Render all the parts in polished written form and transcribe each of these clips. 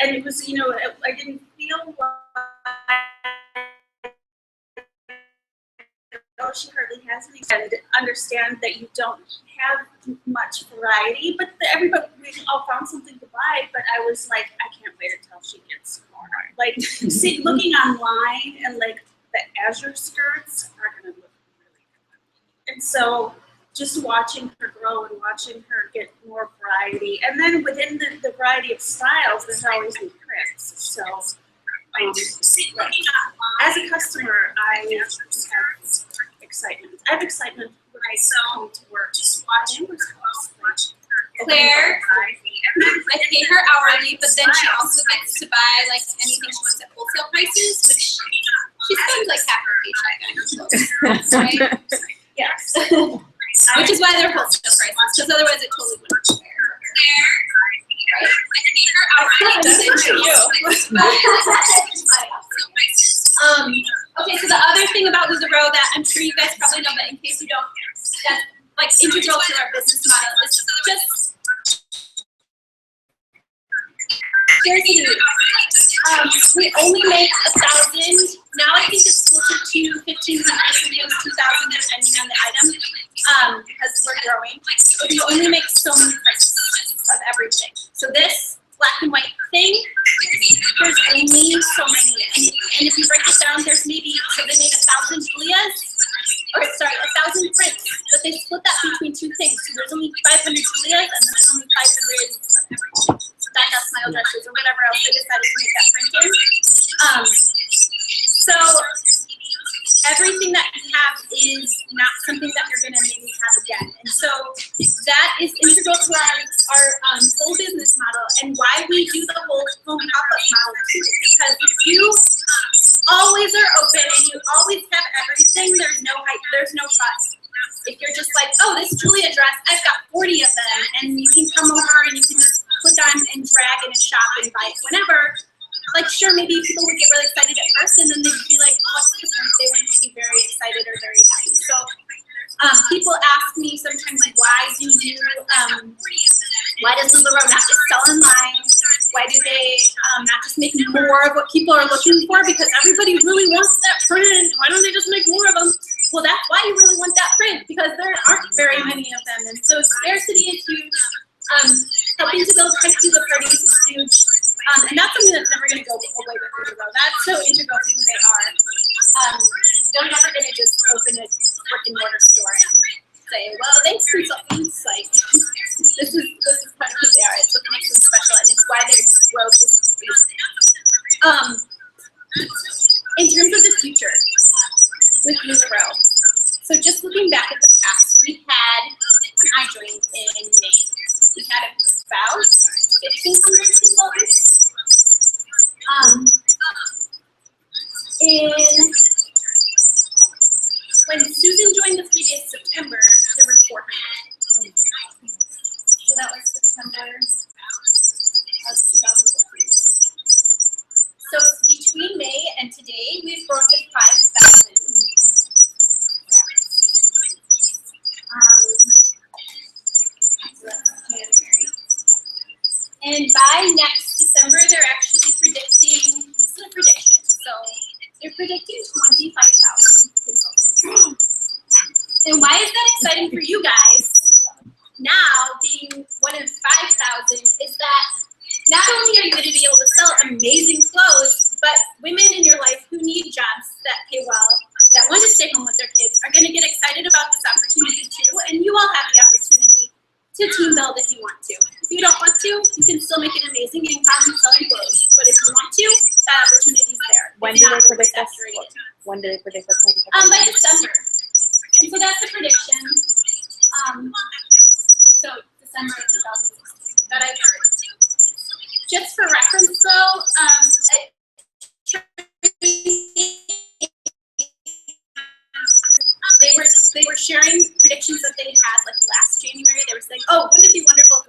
and it was, you know, I didn't feel like, oh, she hardly has any, and understand that you don't have much variety, but everybody, we all found something to buy, but I was like, I can't wait until she gets more. Like, looking online, and like the azure skirts are gonna look really good. And so just watching her grow and watching her get more variety, and then within the variety of styles, there's always new prints. So as a customer, I have excitement. I have excitement when I come to work. Just watching Claire, I pay her hourly, but then she also gets to buy like anything she wants at wholesale prices, which she spends like half her paycheck on. So, right? Yes. Which is why they're wholesale prices, because otherwise it totally wouldn't be fair. Right? I pay her hourly. That's it for you. Okay, so the other thing about LuLaRoe that I'm sure you guys probably know, but in case you don't, that's like integral to our business model is just scarcity. We only make 1,000. Now I think it's closer to 1,500, sometimes 2,000 depending on the item, because we're growing. But we only make so many prints of everything. So this black and white thing, there's only so many. And if you break it down, there's maybe, so they made 1,000 Julias, or sorry, 1,000 prints, but they split that between two things. So there's only 500 Julias, and then there's only 500 stand-up smile dresses, or whatever else they decided to make that print in. So everything that we have is not something that you're going to maybe have again. And so that is integral to our whole business model, and why we do the whole home pop-up model too. Because if you always are open and you always have everything, there's no hype, there's no trust. If you're just like, oh, this Julia dress, I've got 40 of them, and you can come over and you can just click on and drag it and shop and buy it whenever. Like, sure, maybe people would get really excited at first, and then they'd be like, what's the point? They wouldn't be very excited or very happy. So people ask me sometimes, why does LuLaRoe not just sell online? Why do they not just make more of what people are looking for? Because everybody really wants that print. Why don't they just make more of them? Well, that's why you really want that print, because there aren't very many of them. And so scarcity is huge. Helping to build hype through the parties is huge. And that's something that's never going to go away with LuLaRoe. That's so integral to who they are. They're never going to just open a brick and mortar store and say, well, thanks consultants. Like, this is part of who they are. It's what makes them special, and it's why their growth is crazy. In terms of the future with LuLaRoe, so just looking back at the past, we had, when I joined in May, we had about 1,500 consultants. When Susan joined the previous September, there were 400. So that was September of 2014. So between May and today, we've grown to 5,000. And by next December, they're actually predicting, this is a prediction, so they're predicting 25,000 consultants. And why is that exciting for you guys? Now, being one of 5,000, is that not only are you going to be able to sell amazing clothes, but women in your life who need jobs that pay well, that want to stay home with their kids, are going to get excited about this opportunity too, and you all have the opportunity to team build if you want to. If you don't want to, you can still make an amazing income selling clothes. But if you want to, that opportunity is there. When do they predict that? When do they predict that? By December. And so that's the prediction. So December of 2016 that I've heard. Just for reference though, they were sharing predictions that they had like last January. They were saying, oh, wouldn't it be wonderful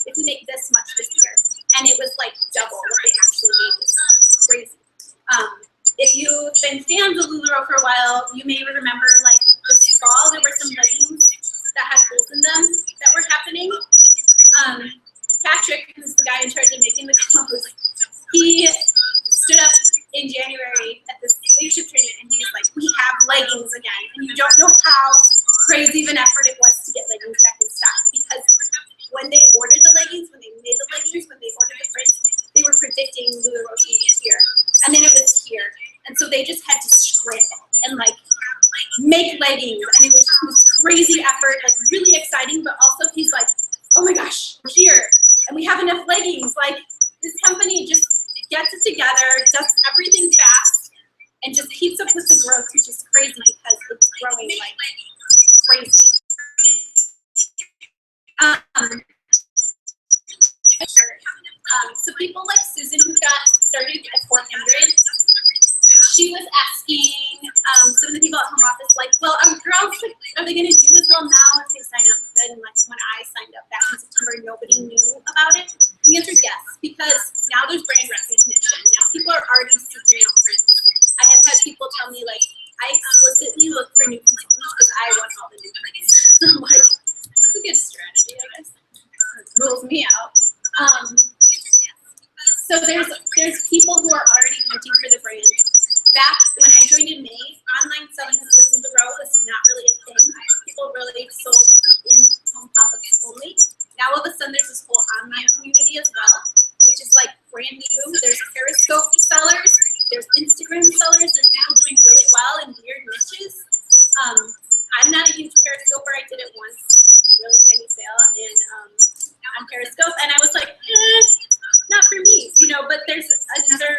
if we make this much this year? And it was like double what they actually made. It was crazy. If you've been fans of LuLaRoe for a while, you may remember like this fall there were some leggings that had holes in them that were happening. Patrick, who's the guy in charge of making the clothes, he stood up in January at this leadership training, and he was like, "We have leggings again, and you don't know how crazy of an effort it was to get leggings back in stock, because when they ordered the leggings, when they made the leggings, when they ordered the print, they were predicting LuLaRoe would be here, and then it was here, and so they just had to scramble and like make leggings, and it was just this crazy effort, like really exciting, but also he's like, oh my gosh, we're here, and we have enough leggings. Like, this company just gets it together, does everything fast, and just keeps up with the growth, which is crazy because it's growing like crazy. So people like Susan, who got started at 400, she was asking some of the people at home office, like, well, girls, like, are they going to do as well now if they sign up? And like when I signed up back in September, nobody knew about it. The answer is yes, because now there's brand recognition. Now people are already seeking out prints. I have had people tell me, like, I explicitly look for new consultants because I want all the new prints. I'm like, that's a good strategy, I guess. It rules me out. So there's people who are already hunting for the brand. Back when I joined in May, online selling with LuLaRoe was not really a thing. People really sold in home pop-ups only. Now all of a sudden there's this whole online community as well, which is like brand new. There's Periscope sellers, there's Instagram sellers, there's people doing really well in weird niches. I'm not a huge Periscoper. I did it once, a really tiny sale on Periscope, and I was like, not for me, you know, but there's another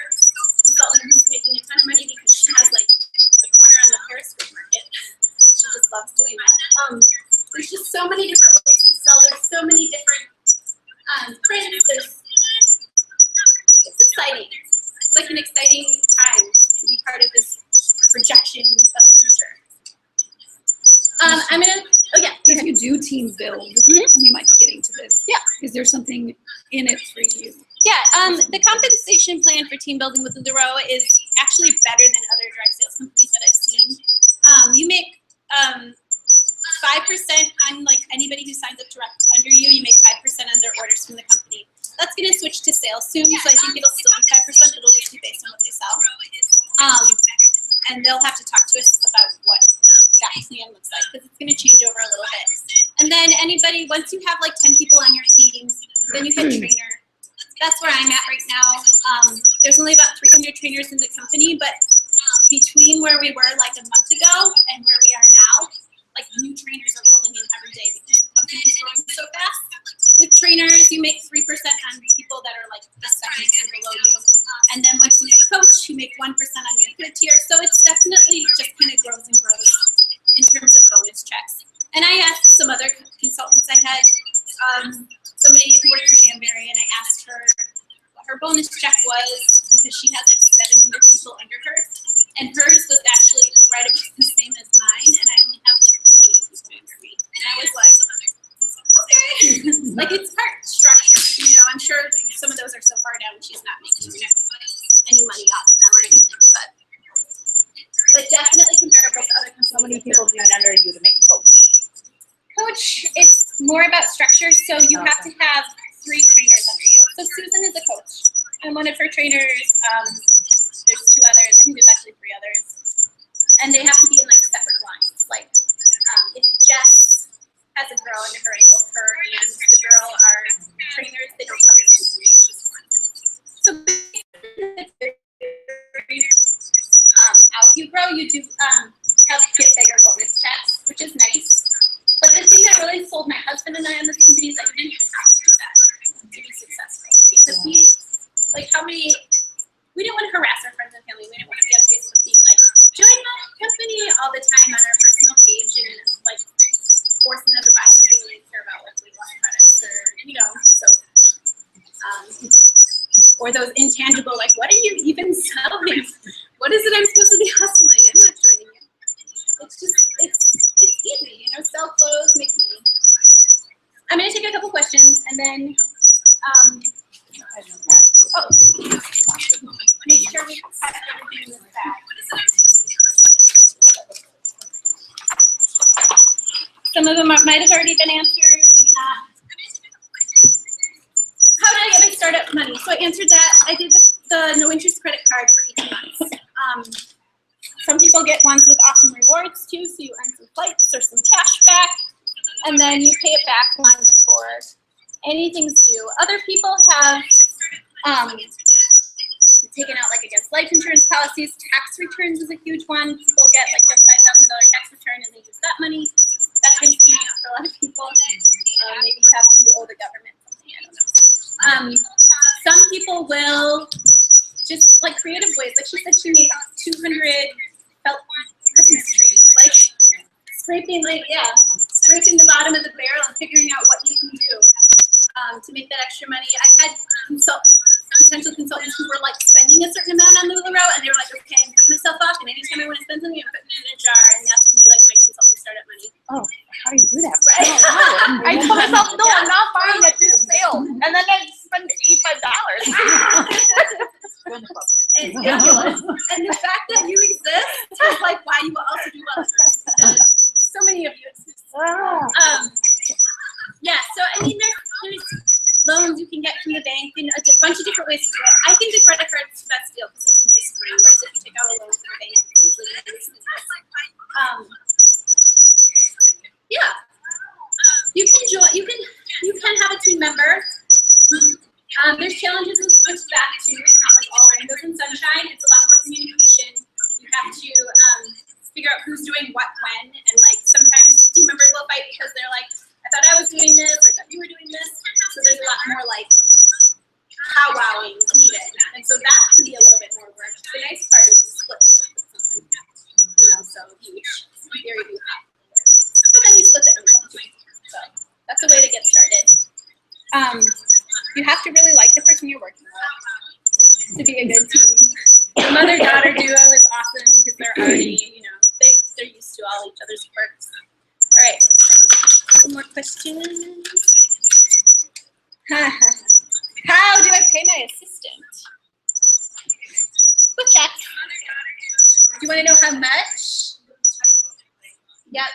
consultant who's making a ton of money because she has like a corner on the Periscope market. She just loves doing that. There's just so many different ways to sell. There's so many different prints. It's exciting. It's like an exciting time to be part of this projection of the future. I'm gonna. Oh yeah. If you do team build, you might be getting to this. Yeah. Is there something in it for you? Yeah, the compensation plan for team building with LuLaRoe is actually better than other direct sales companies that I've seen. You make 5% on like anybody who signs up direct under you. You make 5% on their orders from the company. That's going to switch to sales soon, so I think it'll still be 5%. It'll just be based on what they sell. And they'll have to talk to us about what that plan looks like because it's going to change over a little bit. And then anybody, once you have like 10 people on your team, then you hit trainer. That's where I'm at right now. There's only about 300 trainers in the company, but between where we were like a month ago and where we are now, like new trainers are rolling in every day because the company is growing so fast. With trainers, you make 3% on people that are like the second tier below you. And then once you get coach, you make 1% on your third tier. So it's definitely just kind of grows and grows in terms of bonus checks. And I asked some other consultants. I had somebody who worked for Danbury, and I asked her what her bonus check was because she has like 700 people under her, and hers was actually right about the same as mine, and I only have like 20 people under me. And I was like, okay, like it's part structure, you know. I'm sure some of those are so far down she's not making any money off of them or anything, but definitely comparable to other companies. How many people do you need under you to make coach? Coach, it's more about structure, so you have to have 3 trainers under you. So Susan is a coach. I'm one of her trainers. There's 2 others. I think there's actually 3 others. And they have to be in like separate lines. Like if Jess has a girl under her ankle, her and the girl are trainers, they don't come in 2 groups, just 1. So as you grow, you do help get bigger bonus checks, which is nice. But the thing that really sold my husband and I on this company is that you didn't have to do that to be successful. Because we didn't want to harass our friends and family. We didn't want to be on Facebook being like, join my company all the time on our personal page and like forcing them to buy something we didn't care about, like weight loss products or, you know, so. Or those intangible, like, what are you even selling? What is it I'm supposed to be hustling? I'm not joining you. It's just, it's easy, you know, sell clothes, make money. I'm going to take a couple questions and then, make sure we have everything in this bag. Some of them might have already been answered, maybe not. How did I get my startup money? So I answered that. I did the a no interest credit card for 18 months. Some people get ones with awesome rewards too, so you earn some flights or some cash back, and then you pay it back long before anything's due. Other people have taken out like against life insurance policies. Tax returns is a huge one. People get like a $5,000 tax return and they use that money. That time's coming out for a lot of people. Maybe you owe the government something, I don't know. Some people will just like creative ways. Like she said, she made 200 felt Christmas trees. Like scraping the bottom of the barrel and figuring out what you can do to make that extra money. I've had potential consultants who were like spending a certain amount on LuLaRoe, and they were like, okay, I'm cutting myself off, and anytime I want to spend something, I'm putting it in a jar, and that's gonna be like my consultant startup money. Oh, how do you do that? Right? I told myself, no, I'm not buying at this sale. And then I spent $85. It's ridiculous. And the fact that you exist is like why you will also do well. So many of you exist. Yeah, so I mean, there's loans you can get from the bank and a bunch of different ways to do it. I think the credit card is the best deal because it's interest free, whereas if you take out a loan from the bank, it's usually going to be yeah. You can join. You can have a team member. There's challenges with that too. It's not like all rainbows and sunshine. It's a lot more communication. You have to figure out who's doing what when, and like sometimes team members will fight because they're like, I thought I was doing this, or I thought you were doing this. So there's a lot more like powwowing needed, and so that can be a little bit more work. The nice part is to split the work with someone, you know. So you each theory do half the work, but then you split it in some way. So that's a way to get started. You have to really like the person you're working with to be a good team. The mother-daughter duo is awesome because they're already, you know, they're used to all each other's quirks. All right, some more questions. How do I pay my assistant? Quick check. Do you want to know how much? Yeah.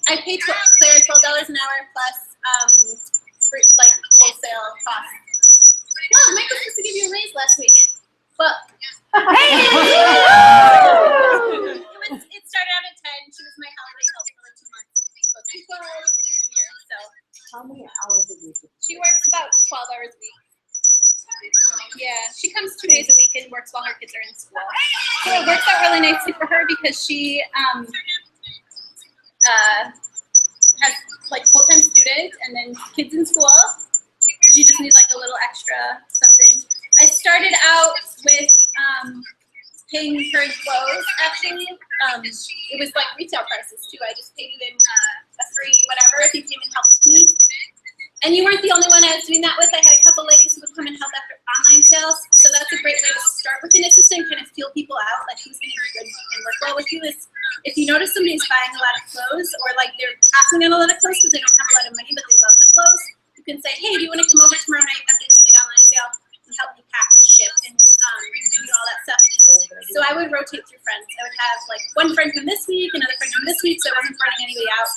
I pay Claire $12 an hour plus free, like wholesale costs. Well, Mike was supposed to give you a raise last week, but hey! It started out at 10. She was my holiday help for like 2 months. So she's 12 hours a year. So How many hours a week? she works about 12 hours a week. Yeah, she comes 2 days a week and works while her kids are in school. So it works out really nicely for her because she has like full-time student and then kids in school. She just needs like a little extra something. I started out with paying her in clothes. Actually, it was like retail prices too. I just paid you in a free whatever if you came and helped me. And you weren't the only one I was doing that with. I had a couple ladies who would come and help after online sales. So that's a great way to start with an assistant, kind of feel people out, like who's going to be good and work well with you. Is if you notice somebody's buying a lot of clothes or like they're passing in a lot of clothes because they don't have a lot of money but they love the clothes, you can say, hey, do you want to come over tomorrow night after this big online sale and help me pack and ship and do all that stuff? So I would rotate through friends. I would have like one friend from this week, another friend from this week, so I wasn't burning anybody out.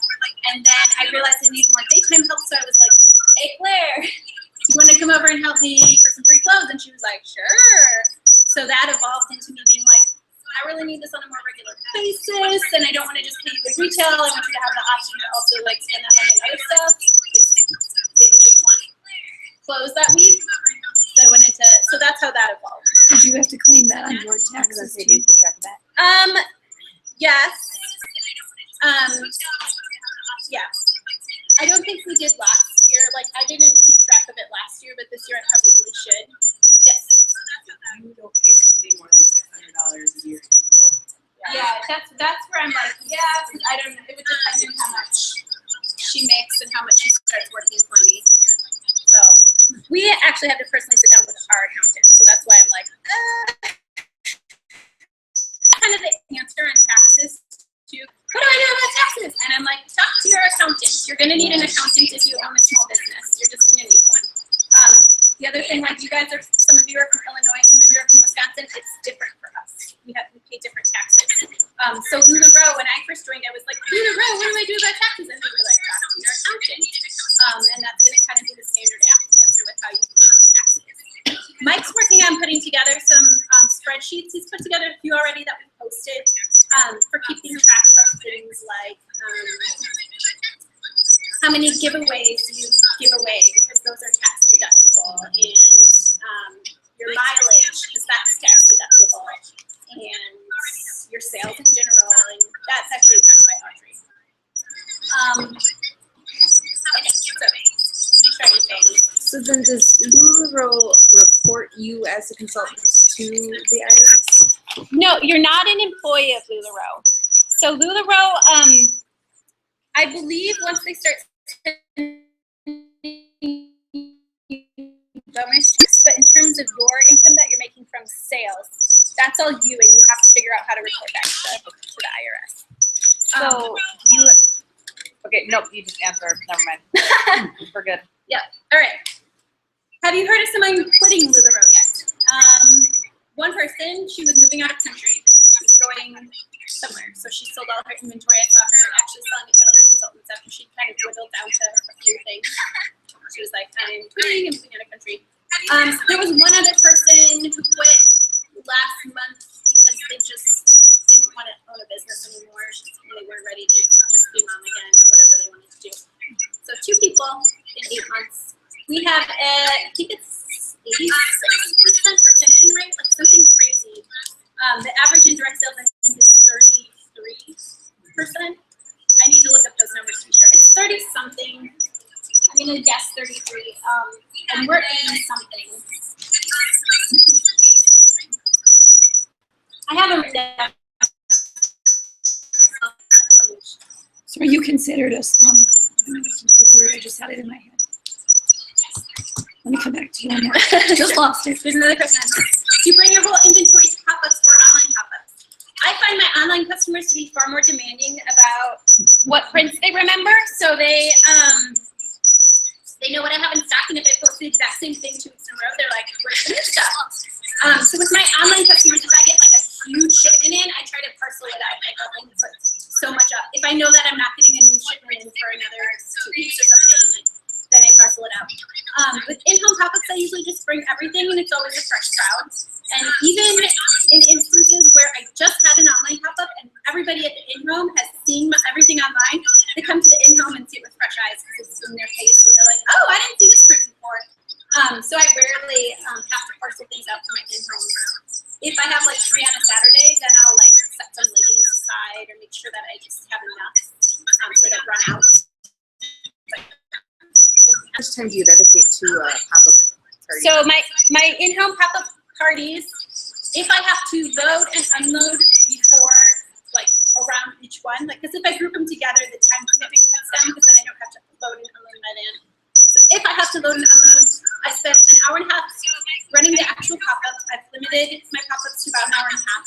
And then I realized I needed more daytime help, so I was like, hey Claire, do you want to come over and help me for some free clothes? And she was like, sure. So that evolved into me being like, I really need this on a more regular basis, and I don't want to just pay you in retail. I want you to have the option to also like spend that money on other stuff. Maybe you didn't want clothes that week. So I went into, so that's how that evolved. Did you have to claim that on your taxes Do too? you keep track of that? Yes. Yeah. I don't think we did last year. Like, I didn't keep track of it last year, but this year I probably should. Yes. You don't pay somebody more than $600 a year. Yeah, that's where I'm like, yeah, I don't know. It would depend on how much she makes and how much she starts working for me. So we actually have to personally sit down with our accountant. So that's why I'm like, kind of the answer on taxes too. What do I know about taxes? And I'm like, talk to your accountant. You're going to need an accountant if you own a small business. You're just going to need one. The other thing, like you guys are, some of you are from Illinois, some of you are from Wisconsin. It's different for us. We pay different taxes. So LuLaRoe, when I first joined, I was like, LuLaRoe, what do I do about taxes? And they were like, talk to your accountant. spreadsheets. He's put together a few already that we posted for keeping track of things like how many giveaways you give away, because those are tax deductible, and your mileage, because that's tax deductible, and your sales in general, and that's actually tracked by Audrey. Okay, so make sure I understand. So then does LuLaRoe report you as a consultant to the IRS? No, you're not an employee of LuLaRoe. So LuLaRoe, I believe once they start bonus checks, but in terms of your income that you're making from sales, that's all you, and you have to figure out how to report back to the IRS. So you, okay, nope, you just answered, never mind. We're good. All right. Have you heard of someone quitting LuLaRoe yet? One person, she was moving out of country. She was going somewhere, so she sold all her inventory. I saw her actually selling it to other consultants after she kind of dwindled down to a few things. She was like, I'm quitting and moving out of country. There was one other person who quit last month because they just didn't want to own a business anymore. They weren't ready to just be mom again or whatever they wanted to do. So 2 people in 8 months. We have, I think it's 86% retention rate, like something crazy. The average in direct sales, I think, is 33%. I need to look up those numbers to be sure. It's 30 something. I'm gonna guess 33. And we're 80 something. I haven't written down. So are you considered a word? I just had it in my head. Let me come back to you on that. Just lost it. There's another question. Do you bring your whole inventory to pop-ups or online pop-ups? I find my online customers to be far more demanding about what prints they remember, so they know what I have in stock, and if I post the exact same thing 2 weeks in a row, they're like, where's the new stuff? So with my online customers, if I get like a huge shipment in, I try to parcel it out. Like I'll only put so much up. If I know that I'm not getting a new shipment in for another 2 weeks or something, like, then I parcel it out. With in-home pop-ups, I usually just bring everything, and it's always a fresh crowd. And even in instances where I just had an online pop-up and everybody at the in-home has seen everything online, they come to the in-home and see it with fresh eyes because it's in their face, and they're like, oh, I didn't see this print before. So I rarely have to parcel things out for my in-home. If I have like 3 on a Saturday, then I'll like set some leggings aside or make sure that I just have enough so I don't run out. How much time do you dedicate to pop-up parties? So my in-home pop-up parties, if I have to load and unload before, like around each one, like because if I group them together, the time commitment cuts down because then I don't have to load and unload my van. So if I have to load and unload, I spend an hour and a half running the actual pop-up. I've limited my pop-ups to about an hour and a half.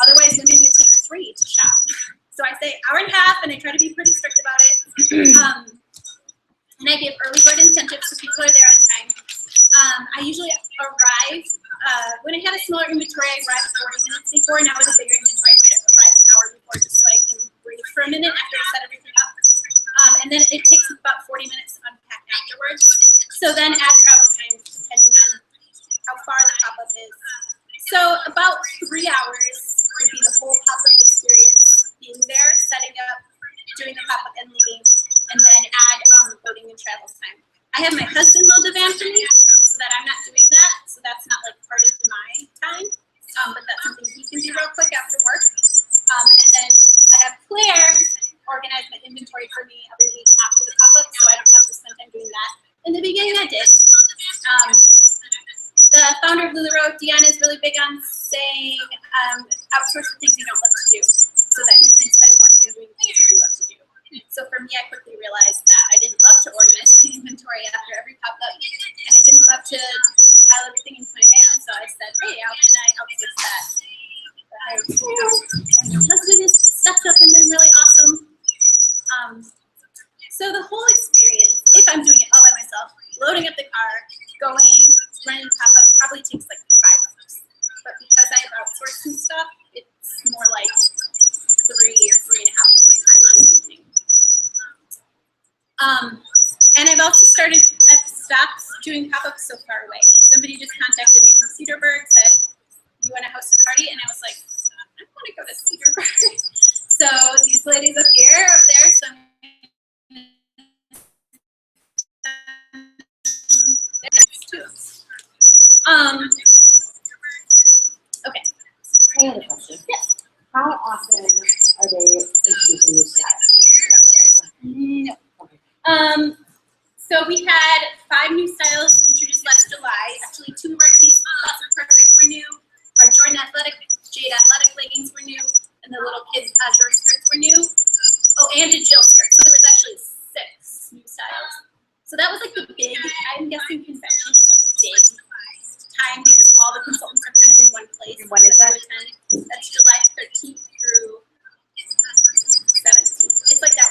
Otherwise, women would take 3 to shop. So I say hour and a half, and I try to be pretty strict about it. And I give early bird incentives so people are there on time. I usually arrive, when I had a smaller inventory, I arrived 40 minutes before. Now with a bigger inventory, I try to arrive an hour before just so I can breathe for a minute after I set everything up. And then it takes about 40 minutes to unpack afterwards. So then add travel time depending on how far the pop-up is. So about 3 hours would be the whole pop-up experience, being there, setting up, doing the pop-up and leaving, and then add loading and travel time. I have my husband load the van for me so that I'm not doing that. So that's not like part of my time, but that's something he can do real quick after work. And then I have Claire organize my inventory for me every week after the pop-up, so I don't have to spend time doing that. In the beginning, I did. The founder of LuLaRoe, Deanna, is really big on saying outsource the things you don't love to do so that you can spend more time doing things you do love to do. So for me, I quickly realized that I didn't love to organize my inventory after every pop-up, and I didn't love to pile everything into my van. So I said, hey, how can I outsource that? And my husband is stepped up and been really awesome. So the whole experience, if I'm doing it all by myself, loading up the car, going, running pop-up, probably takes like 5 hours. But because I've outsourced some stuff, it's more like 3 or 3.5 of my time on an evening. And I've stopped doing pop-ups so far away. Somebody just contacted me from Cedarburg, said, you want to host a party? And I was like, I want to go to Cedar Park. So these ladies up here, up there, so okay. I have a question. Yes. How often are they introducing new styles? No. So we had 5 new styles introduced last July. Actually, 2 of our tees, Classic Perfect, were new. Our Jordan Jade Athletic leggings were new, and the little kids' azure skirts were new. Oh, and a Jill skirt. So there was actually 6 new styles. So that was like the big, I'm guessing convention is like a big time because all the consultants are kind of in one place. And when is that? That's July 13th through 17th. It's like that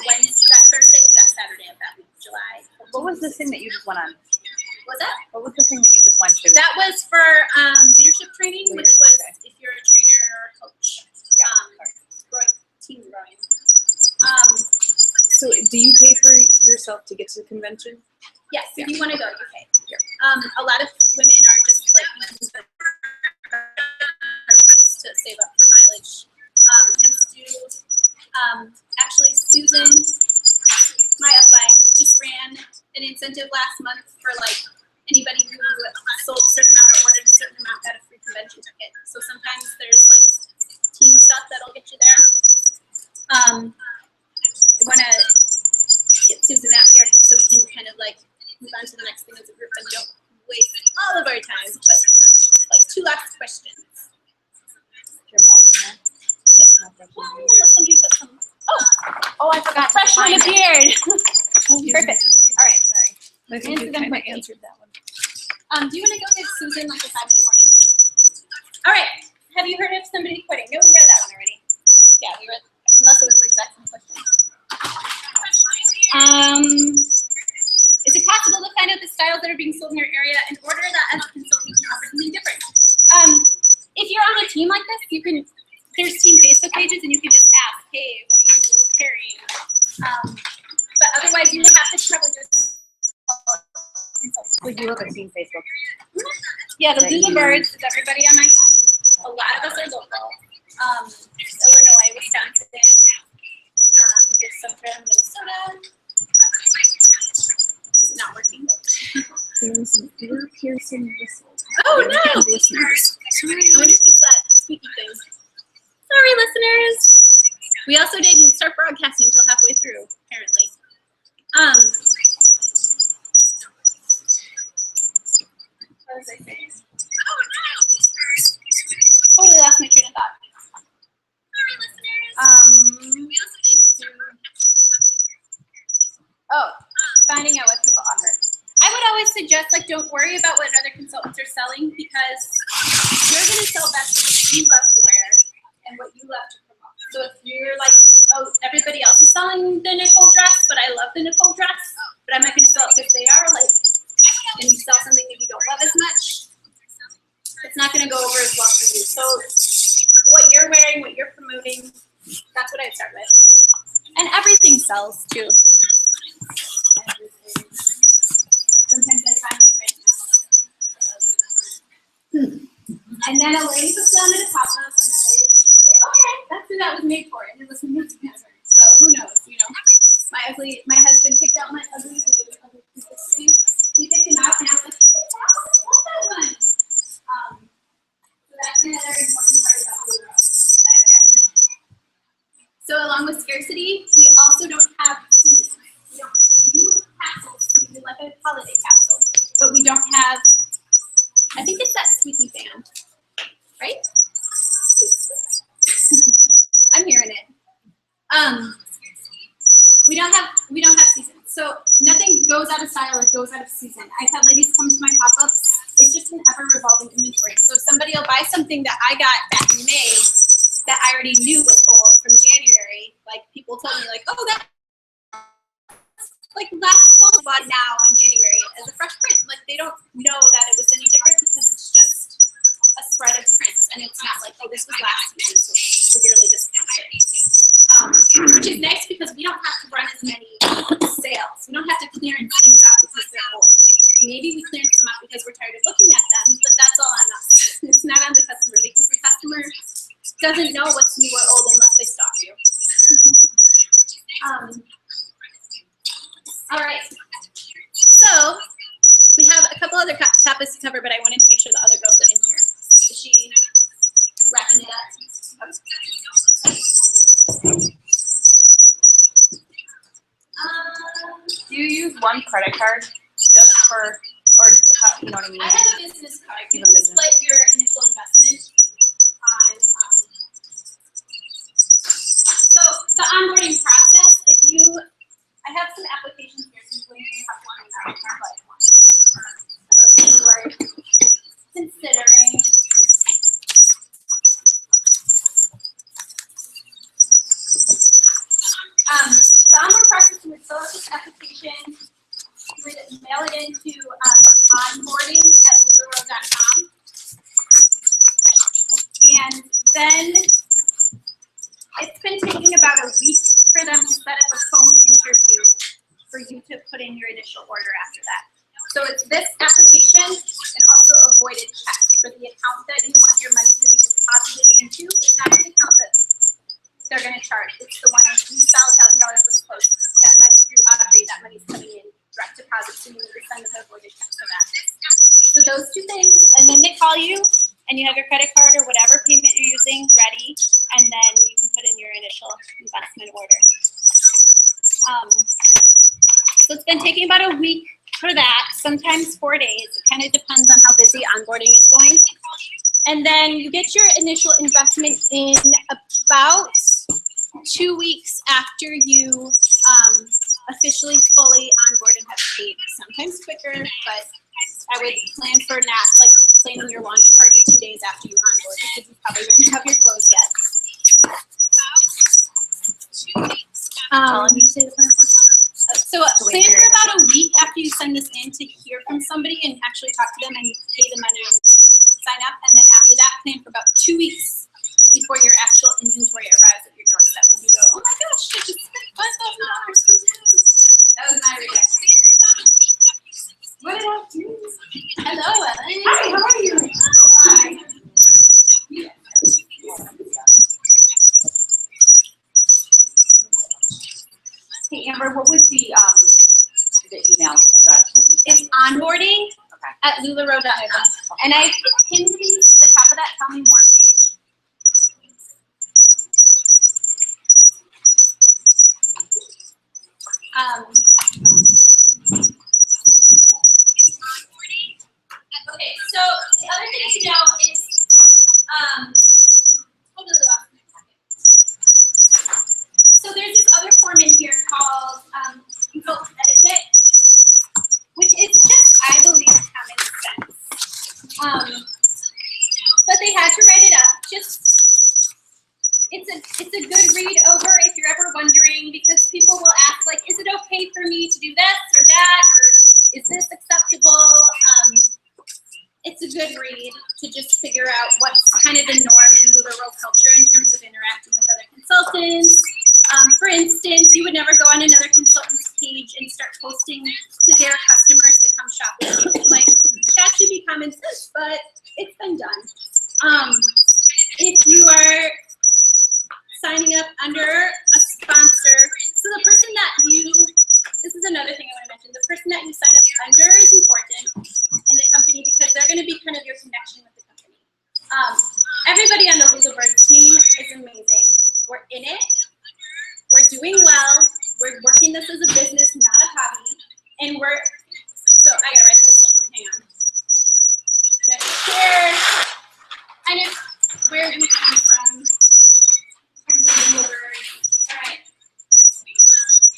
Thursday through that Saturday of that week, July. What was the thing that you just went on? Was that? What was the thing that you just went to? That was for leadership training, which was if you're a trainer or a coach, team growing. So do you pay for yourself to get to the convention? Yes, if you want to go, you pay. A lot of women are just like using the to save up for mileage. Actually, Susan, my upline, just ran an incentive last month for like anybody who sold a certain amount or ordered a certain amount got a free convention ticket. So sometimes there's like team stuff that'll get you there. I want to get Susan out here so we can kind of like move on to the next thing as a group and don't waste all of our time. But like 2 last questions. Your mom in there? Well, unless somebody put some. Oh, I forgot. Fresh one appeared. Perfect. All right, sorry. I think you kind of answered that one. Do you want to go give Susan like a 5-minute warning? All right. Have you heard of somebody quitting? No, we read that one already. Yeah, we read. Unless it was the exact same question. Is it possible to find out the styles that are being sold in your area and order that as a consultant you can offer something different? If you're on a team like this, you can. There's team Facebook pages, and you can just ask, "Hey, what are you carrying?" But otherwise, you would have to probably just. Would you look at team Facebook? Yeah, the LulaBirds is everybody on my team. A lot of us are local. Illinois, Wisconsin. There's some from Minnesota. Is it not working? There's an ear piercing whistle. Oh no! Listeners. I wonder if it's that squeaky thing. Sorry, listeners. We also didn't start broadcasting until halfway through, apparently. What was I saying? Totally lost my train of thought. Sorry, listeners. We also need to. Oh, finding out what people offer. I would always suggest, like, don't worry about what other consultants are selling because you're going to sell best what you love to wear and what you love to promote. So if you're like, oh, everybody else is selling the Nicole dress, but I love the Nicole dress, but I'm not going to sell it because they are, like, and you sell something that you don't love as much, it's not going to go over as well for you. So what you're wearing, what you're promoting, that's what I'd start with. And everything sells, too. Everything. Sometimes I find it right now. And then a lady puts down in a pop-up, and I say, okay, that's who that was made for. And it was made together. So who knows, you know? My husband picked out my ugly thing. He picked him out, and I was like, I love that one. So that's another important part about LuLaRoe. So along with scarcity, we also don't have seasons. We do capsules. We do like a holiday capsule, but we don't have. I think it's that squeaky band, right? I'm hearing it. We don't have seasons. So nothing goes out of style or goes out of season. I've had ladies come to my pop-ups. It's just an ever-revolving inventory. So somebody will buy something that I got back in May that I already knew was old from January. Like people told me, like, oh, that like last fall bought now in January as a fresh print. Like they don't know that it was any different because it's just a spread of prints, and it's not like, oh, this was last season, so it's severely discounted. Which is nice because we don't have to run as many sales. We don't have to clearance things out because they're old. Maybe we clearance them out because we're tired of looking at them, but that's all on us. It's not on the customer because we doesn't know what's new or old unless they stop you. All right. So we have a couple other topics to cover, but I wanted to make sure the other girls are in here. Is she wrapping it up? Do you use one credit card just for, or how, you know what I mean? I have a business card. You can split your initial investment on. So the onboarding process, if you, I have some applications here, so you can have one and not have like one. For those of you who are considering. The onboard process, you would fill out this application, you would mail it into onboarding@LulaRoe.com. And then it's been taking about a week for them to set up a phone interview for you to put in your initial order after that. So it's this application and also a voided check for the account that you want your money to be deposited into. It's not an account that they're going to charge. It's the one if you sell $1,000 worth of clothes, that much through Audrey, that money's coming in direct deposit, so you need to send them a voided check for that. So those two things, and then they call you, and you have your credit card or whatever payment you're using ready, and then you can put in your initial investment order. So it's been taking about a week for that, sometimes 4 days. It kind of depends on how busy onboarding is going. And then you get your initial investment in about 2 weeks after you officially fully onboard and have paid. Sometimes quicker, but I would plan for not like planning your launch party 2 days after you onboard because you probably won't have your clothes yet. Did you say the plan for? So plan for about a week after you send this in to hear from somebody and actually talk to them and pay the money and sign up. And then after that, plan for about 2 weeks before your actual inventory arrives at your doorstep. And you go, oh my gosh, I just spent $5,000. That was my reaction. What did I do? Hello, Ellen. Hi, how are you? Hi. Hey, Amber, what was the email address? It's onboarding at LulaRoe.com. And I pinned these to the top of that Tell Me More page. Okay, so the other thing to know is, totally lost my packet. So there's this other form in here called consultant etiquette, which is just, I believe, common sense. But they had to write it up. It's a good read over if you're ever wondering, because people will ask like, is it okay for me to do this or that, or is this acceptable? It's a good read to just figure out what's kind of the norm in LuLaRoe culture in terms of interacting with other consultants. For instance, you would never go on another consultant's page and start posting to their customers to come shop with you. Like, that should be common sense, but it's been done. If you are signing up under a sponsor, so the person that this is another thing I want to mention, the person that you sign up under is important in the company because they're going to be kind of your connection with the company. Everybody on the LulaBirds team is amazing. We're in it. We're doing well. We're working this as a business, not a hobby. And so I gotta write this down, hang on. Share kind of where we come from in terms of LulaBirds. All right.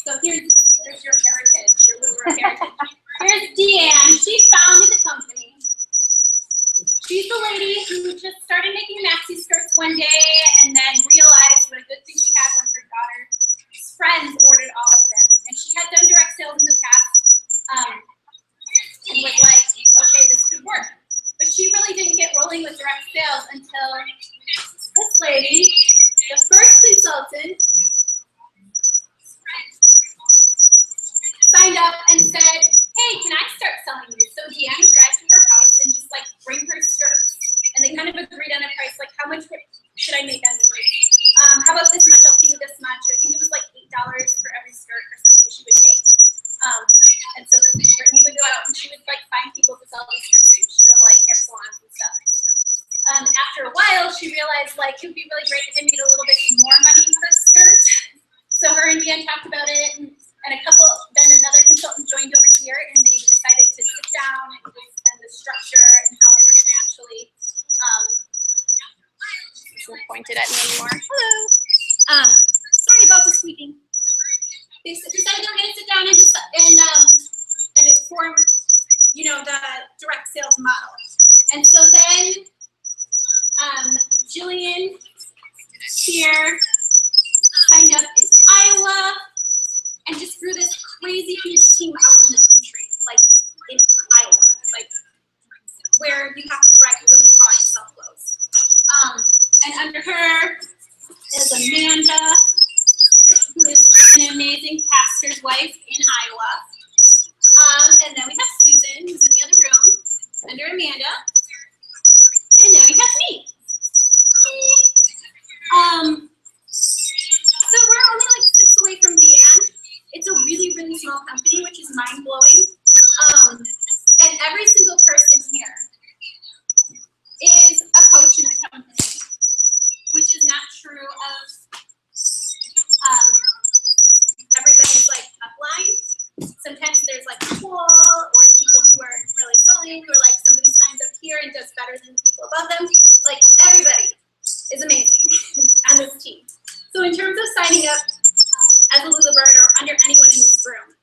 So there's your heritage, your LulaRoe heritage. Here's Deanne. She founded the company. She's the lady who just started making maxi skirts one day and then realized what a good thing she had when her daughter's friends ordered all of them. And she had done direct sales in the past and was like, okay, this could work. But she really didn't get rolling with direct sales until this lady, the first consultant, signed up and said, hey, can I start selling these? So Deanne would drive to her house and just like bring her skirts. And they kind of agreed on a price, like how much should I make on these? how about this much? I'll pay you this much. I think it was like $8 for every skirt or something she would make. And so Brittany would go out and she would like find people to sell these skirts to. She'd go to like hair salons and stuff. After a while, she realized like it would be really great if they made a little bit more money per skirt. So her and Dan talked about it, and then another consultant joined over here, and they decided to sit down and the structure and how they were going to actually. Isn't pointed at me anymore. Hello. Sorry about the squeaking. They decided they were going to sit down and form, you know, the direct sales model. And so then Jillian here signed up in Iowa and just grew this crazy huge team out in the country, like in Iowa, like where you have to drive really far to sell clothes. And under her is Amanda, who is an amazing pastor's wife in Iowa. And then we have Susan, who's in the other room, under Amanda. And then we have me. So we're only like 6 away from Deanne. It's a really, really small company, which is mind-blowing. And every single person here is a coach in the company, which is not true of everybody's like upline. Sometimes there's like a wall or people who are really selling, or like somebody signs up here and does better than the people above them. Like everybody is amazing on this team. So in terms of signing up as a LulaBird or under anyone in this room,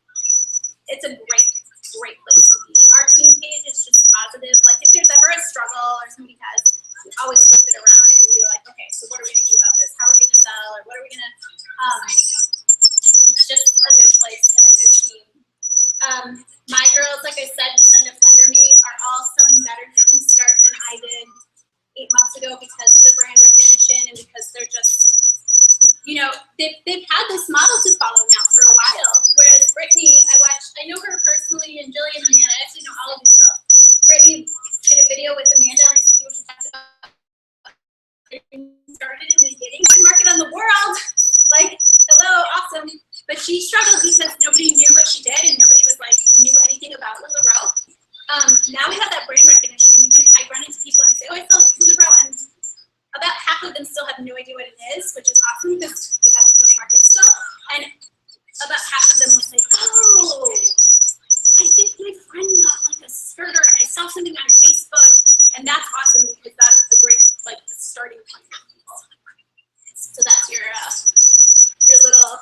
it's a great place to be. Our team page is just positive. Like if there's ever a struggle or somebody has, we always flip it around and we're like, okay, so what are we gonna do about this? How are we gonna sell, or what are we gonna? It's just a good place and a good team. My girls, like I said, who signed up under me are all selling better from the start than I did 8 months ago because of the brand recognition and because they're just, you know, they've had this model to follow now for a while. Whereas Brittany, I know her personally, and Jillian and Amanda, I actually know all of these girls. Brittany did a video with Amanda recently where she talked about started in the beginning, one market on the world. Like, hello, awesome. But she struggled because nobody knew what she did and nobody was like knew anything about LuLaRoe. Now we have that brand recognition, and I run into people and I say, oh, I sell LuLaRoe, and about half of them still have no idea what it is, which is awesome because we have a huge market still. And about half of them will say, oh, I think my friend got like a skirt, or I saw something on Facebook, and that's awesome because that's a great like starting point for people. So that's your little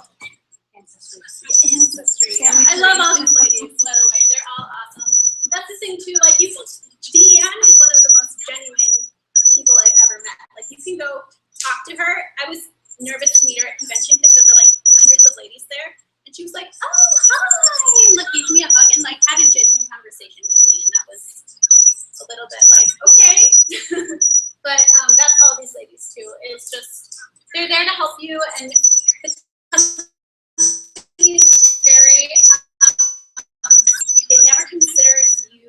ancestry. Yeah. I love all these ladies, by the way. They're all awesome. That's the thing too. Like Deanne is one of the most genuine people I've ever met. Like you can go talk to her. I was nervous to meet her at convention because there were like hundreds of ladies there, and she was like, "Oh, hi!" Like gave me a hug and like had a genuine conversation with me, and that was a little bit like okay. But that's all these ladies too. It's just they're there to help you, and the company is very. It never considers you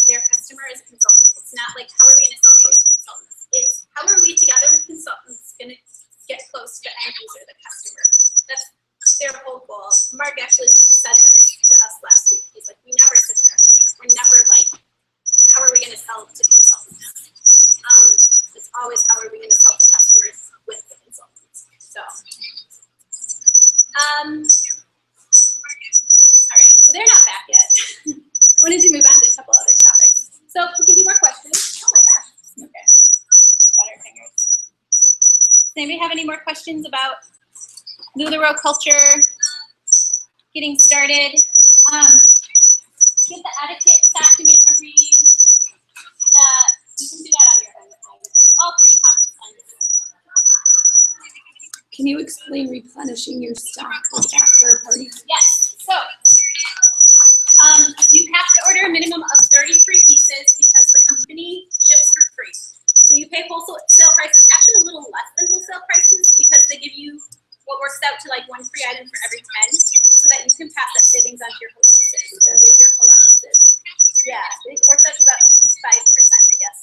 their customer as a consultant. It's not like how are we going to sell close to consultants. It's how are we together with consultants going to get close to end user, the customer. That's their whole goal. Mark actually said this to us last week. He's like, we never sit there. We're never like, how are we going to sell to consultants? It's always how are we going to sell to customers with the consultants. So, all right, so they're not back yet. Wanted to move on to a couple other topics. So we can do more questions. Oh my gosh. Okay. Butterfingers. Does anybody have any more questions about LuLaRoe culture? Getting started. Get the etiquette document to read. You can do that on your own. It's all pretty common sense. Can you explain replenishing your stock after a party? Yes. So you have to order a minimum of 33 pieces because the company ships for free. So you pay wholesale prices, actually a little less than wholesale prices because they give you what works out to like 1 free item for every 10 so that you can pass that savings on to your hostesses or your hostesses. Yeah, it works out to about 5%, I guess.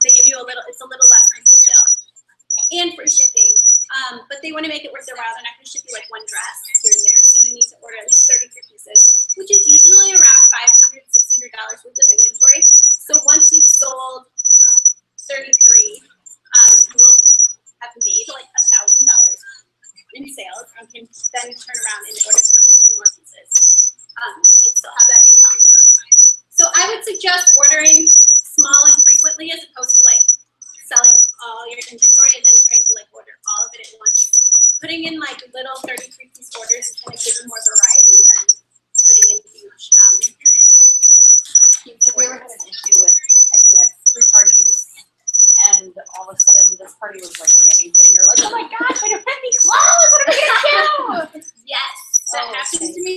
They give you it's a little less than wholesale and free shipping. But they want to make it worth their while. They're not going to ship you like one dress here and there. So you need to order at least 33 pieces, which is usually around $500, $600 worth of inventory. So once you've sold 33, you will have made like $1,000 in sales and can then turn around and order 33 more pieces and still have that income. So I would suggest ordering small and frequently as opposed to like selling all your inventory and then trying to like order all of it at once. Putting in like little 33-piece orders is going to give you more variety than putting in huge Have we ever had an issue with, you had 3 parties and all of a sudden this party was like amazing and you're like, oh my gosh, I don't have any clothes, what are we gonna do? Yes, that happens to me.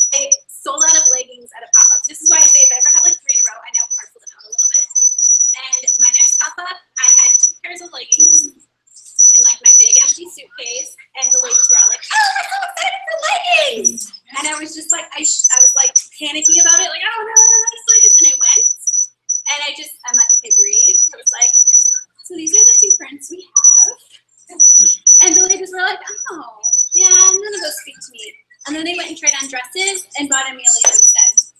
I sold out of leggings at a pop-up. This is why I say if I ever have like 3 in a row, I now parcel them out a little bit. And my next pop-up, I had 2 pairs of leggings in like my big empty suitcase, and the ladies were all like, "Oh, I'm so excited for leggings!" And I was just like, I was like panicky about it, like, "Oh no, I don't know this leggings," and I went, and I'm like, okay, breathe. I was like, so these are the 2 prints we have, and the ladies were like, "Oh, yeah, none of those speak to me." And then they went and tried on dresses and bought Amelia instead.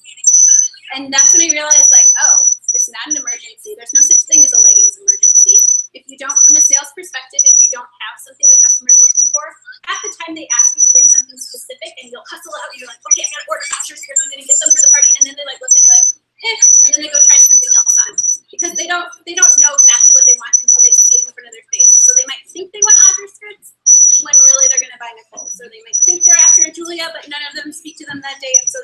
And that's when I realized, like, oh, it's not an emergency. There's no such thing as a leggings emergency. If you don't, from a sales perspective, if you don't have something the customer is looking for, at the time they ask you to bring something specific and you'll hustle out and you're like, okay, I gotta order vouchers here, I'm gonna get them for the party. And then they like look and they're like, and then they go try something else on. Because they don't know exactly what they want until they see it in front of their face. So they might think they want Audrey skirts when really they're gonna buy Nicole's. Or they might think they're after a Julia, but none of them speak to them that day. And so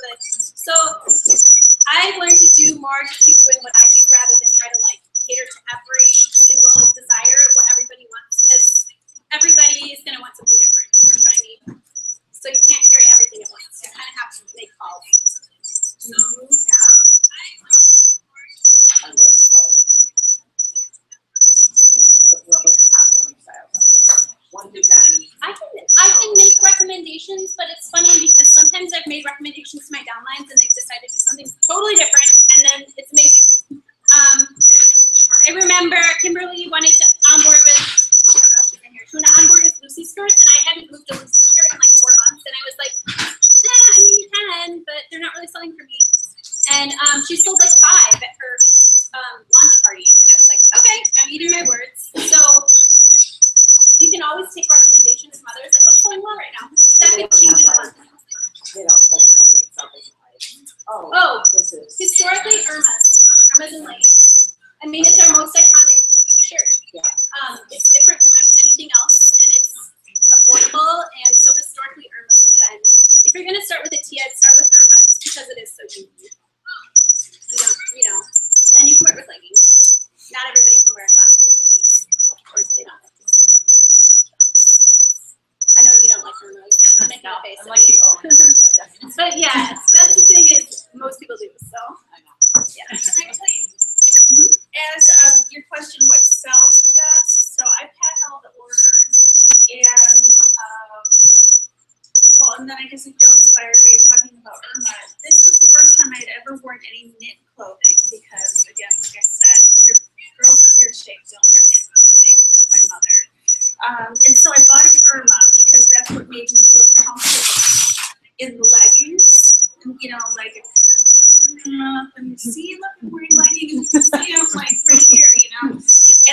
I've learned to do more, just keep doing what I do rather than try to like cater to every single desire of what everybody wants, because everybody is going to want something different. You know what I mean? So you can't carry everything at once. You kind of have to make calls. Do you have a list of what the top selling styles are? Like 1 through 10. I can make recommendations, but it's funny because sometimes I've made recommendations to my downlines and they've decided to do something totally different, and then it's amazing. I remember Kimberly wanted to onboard with, I don't know if she's in here, she wanted to onboard with Lucy skirts, and I hadn't moved a Lucy skirt in like 4 months, and I was like, yeah, I mean you can, but they're not really selling for me. And she sold like 5 at her launch party, and I was like, okay, I'm eating my words. So you can always take recommendations from others, like what's selling well right now. That could change in a month. They don't, like the company itself isn't like, Oh, this is. historically Irma's and leggings. I mean, it's our most iconic shirt. Yeah. It's different from anything else, and it's affordable, and so historically Irma's have been. If you're gonna start with a T, I'd start with Irma just because it is so unique. Then you can wear it with leggings. Not everybody can wear a classic with leggings. Of course, they don't like this. I know you don't like Irma's. I'm making a face. I'm like the only person that doesn't. But yeah, that's the thing is most people do. So yeah. As your question, what sells the best? So I've had all the orders, and and then I guess I feel inspired by you talking about Irma. This was the first time I'd ever worn any knit clothing because, again, like I said, girls of your shape don't wear knit clothing. To my mother, and so I bought an Irma because that's what made me feel comfortable in the leggings. And, like it kind of up and see, look, I'm wearing leggings, see, I'm like right here,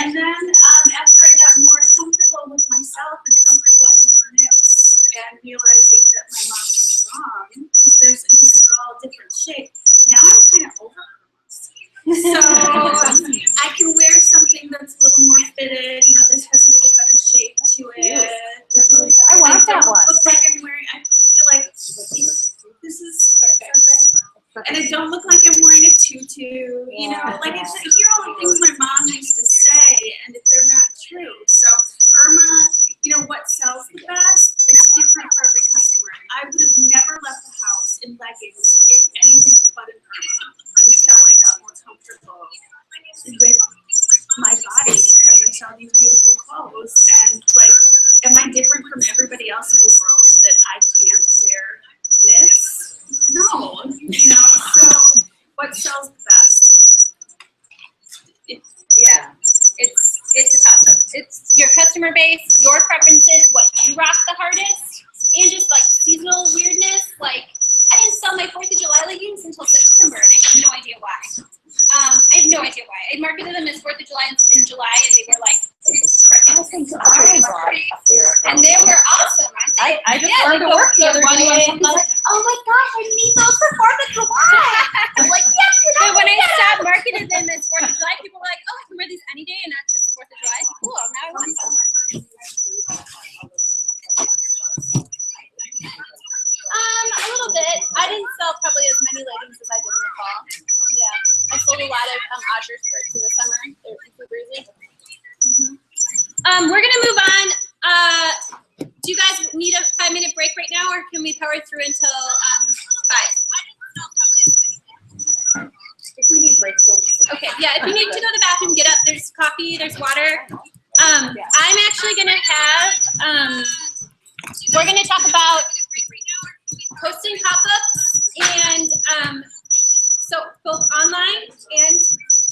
And then after I got more comfortable with myself and comfortable with her knits and realizing that my mom was wrong, because they're all different shapes, now I'm kind of over Irmas. So I can wear something that's a little more fitted, this has a little better shape to it. I want that one. Look like I'm wearing, I feel like this is perfect. And I don't look like I'm wearing a tutu, like I hear all the things my mom used to say, and if they're not true. So Irma, what sells the best, it's different for every customer. I would have never left the house in leggings in anything but an Irma until I got more comfortable with my body because I saw these beautiful clothes and like, am I different from everybody else in the world that I can't wear knits? No, so what sells the best? Yeah, it's a toss-up. It's your customer base, your preferences, rock the hardest, and just like seasonal weirdness. Like I didn't sell my 4th of July leggings until September, and I have no idea why. I have no idea why. I marketed them as 4th of July in July, and they were like crickets. And they were awesome. I just Yeah, learned to work the other one day. way, And I was like, oh my gosh, I need those for 4th of July. I'm like, yep, you're But not when I gonna get stopped marketing them as 4th of July, people were like, oh, I can wear these any day and not just 4th of July. Cool, now I want them. A little bit. I didn't sell probably as many leggings as I did in the fall. Yeah, I sold a lot of Osher skirts in the summer. They're super breezy. We're gonna move on. Do you guys need a 5-minute break right now, or can we power through until 5? If we need breaks, we'll just. Okay. Yeah. If you need to go to the bathroom, get up. There's coffee. There's water. I'm actually gonna have. We're gonna talk about hosting pop-ups and so both online and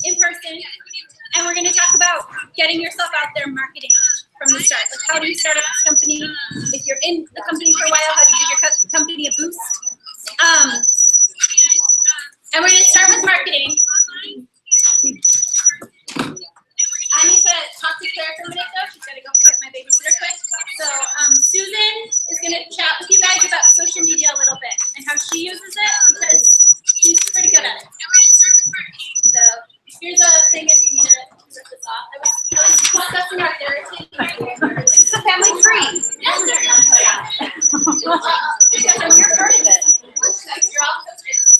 in person, and we're going to talk about getting yourself out there marketing from the start. Like, how do you start up this company? If you're in the company for a while, how do you give your company a boost? And we're going to start with marketing. I need to talk to Claire for a minute though. She's got to go pick up my babysitter quick. So Susan is going to chat with you guys about social media a little bit and how she uses it, because she's pretty good at it. So here's a thing if you need to rip this off. I was discussing our therapy. It's a family tree. Yes, Because you're part of it. you're all coaches.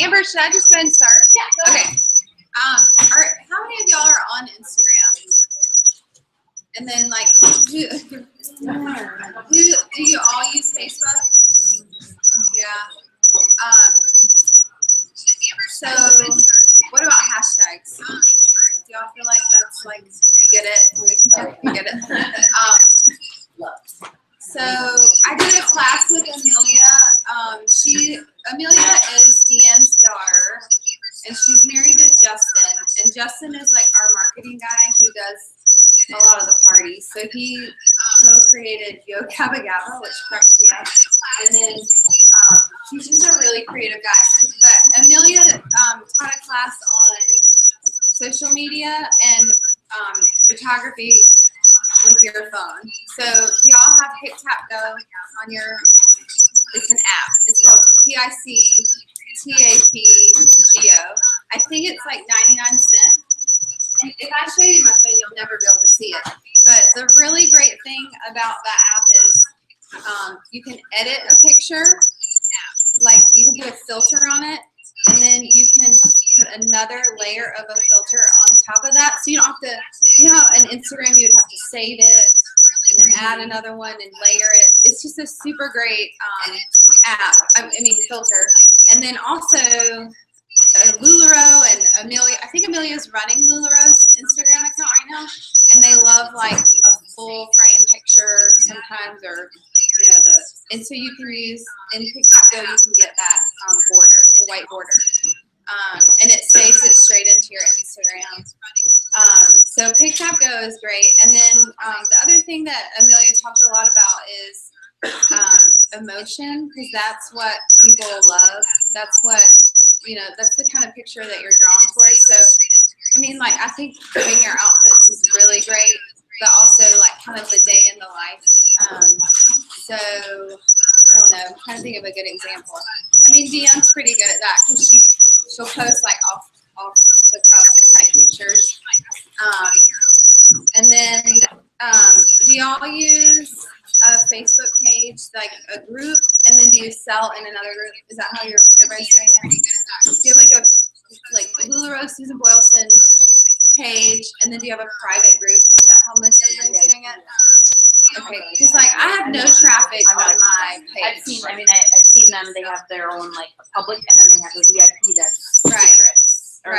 Amber, should I just go ahead and start? Yeah. Okay. How many of y'all are on Instagram? And then, like, do you all use Facebook? Yeah. So, what about hashtags? Do y'all feel like that's like you get it? You get it. So I did a class with Amelia. Amelia is Deanne's daughter, and she's married to Justin. And Justin is like our marketing guy who does a lot of the parties. So he co-created Yo Gabba Gabba, which cracks me up. And then she's just a really creative guy. But Amelia taught a class on social media and photography with your phone. So y'all have PicTapGo on your, it's an app. It's called PicTapGo. I think it's like 99 cents. And if I show you my phone, you'll never be able to see it. But the really great thing about that app is you can edit a picture, like you can put a filter on it, and then you can put another layer of a filter on top of that. So you don't have to, you know how on Instagram you would have to save it and then add another one and layer it. It's just a super great app, filter. And then also LuLaRoe and Amelia, I think Amelia's running LuLaRoe's Instagram account right now. And they love like a full frame picture sometimes, or and so you can use in PicTapGo, you can get that border, the white border, and it saves it straight into your Instagram. So PicTapGo is great. And then the other thing that Amelia talked a lot about is emotion, because that's what people love. That's what that's the kind of picture that you're drawn towards. So I think doing your outfits is really great, but also like kind of the day in the life. So I don't know, I'm trying to think of a good example. Deanne's pretty good at that because she'll post like off the cuff type pictures. And then do y'all use a Facebook page, like a group, and then do you sell in another group? Is that how everybody's doing it? Do you have like LuLaRoe Susan Boylston page, and then do you have a private group? Is that how most everybody's doing it? Okay, because I have no traffic on my page. I've seen them. They have their own like public, and then they have a VIP that's secret, or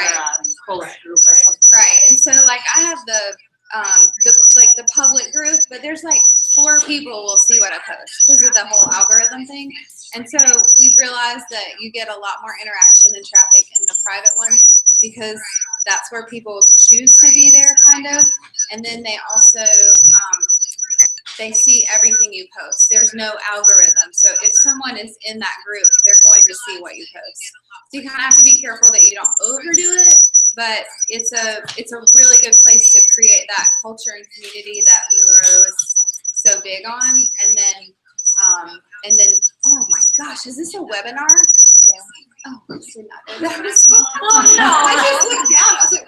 Polish group or something. Right, and so I have the public group, but there's like 4 people will see what I post because of the whole algorithm thing. And so we've realized that you get a lot more interaction and traffic in the private one because that's where people choose to be there, kind of. And then they also they see everything you post. There's no algorithm. So if someone is in that group, they're going to see what you post. So you kind of have to be careful that you don't overdo it, but it's a really good place to create that culture and community that LuLaRoe is so big on. And then oh my gosh, is this a webinar? Yeah. Oh, I did not know that was oh no, I just looked down. I was like,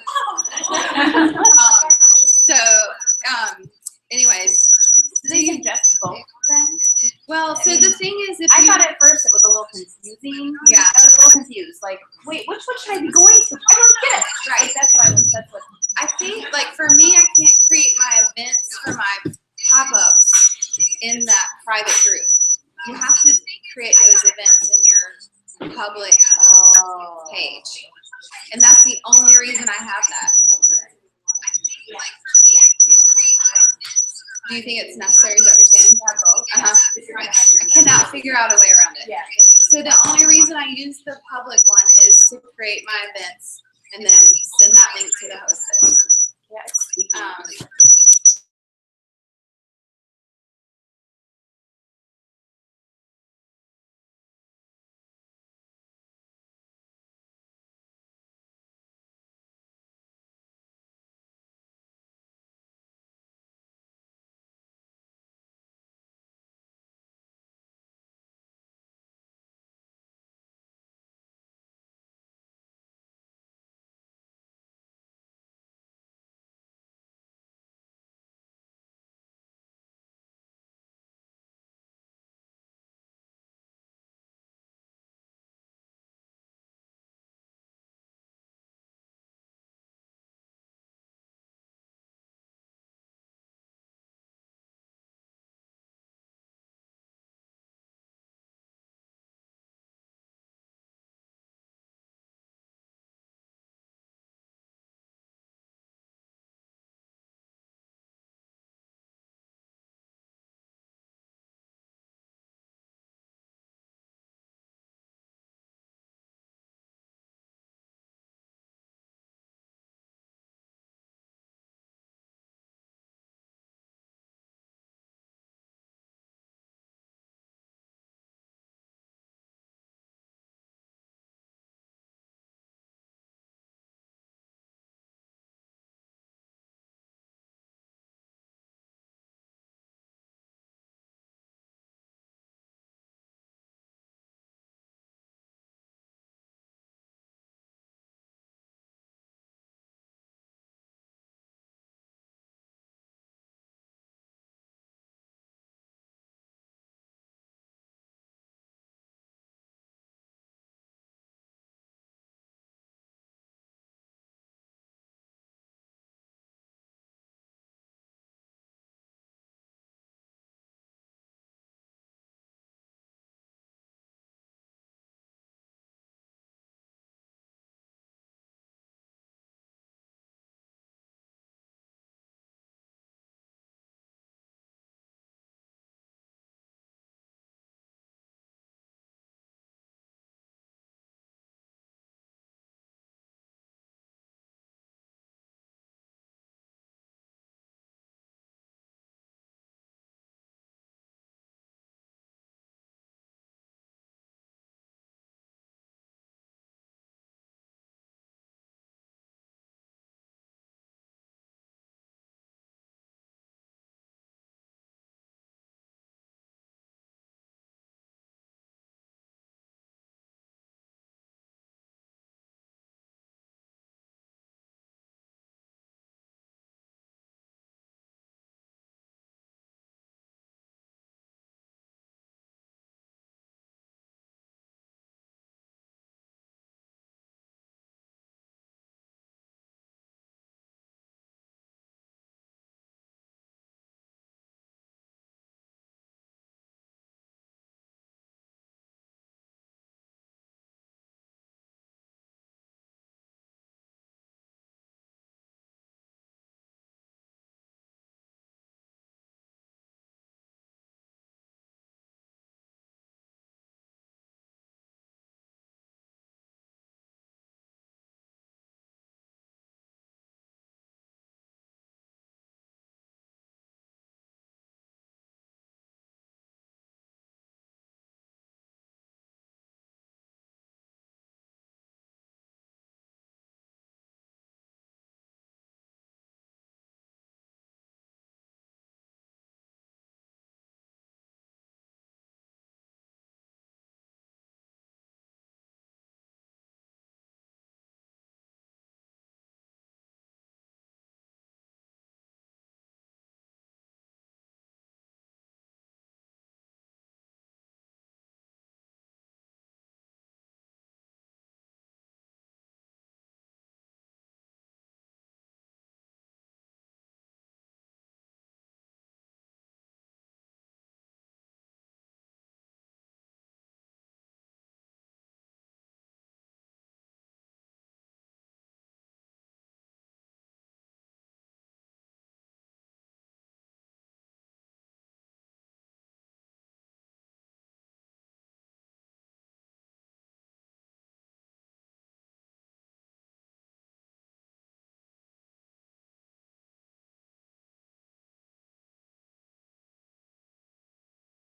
anyways, Do they suggest both then? well, so the thing is, if I you, thought at first it was a little confusing. Yeah. I was a little confused. Like, wait, which one should I be going to? I don't get it. Right. Like, that's what. I think, like, for me, I can't create my events for my pop-ups in that private group. You have to create those events in your public page. And that's the only reason I have that. Do you think it's necessary? Is that what you're saying? Have both. I cannot figure out a way around it. Yeah. So the only reason I use the public one is to create my events and then send that link to the hostess. Yeah.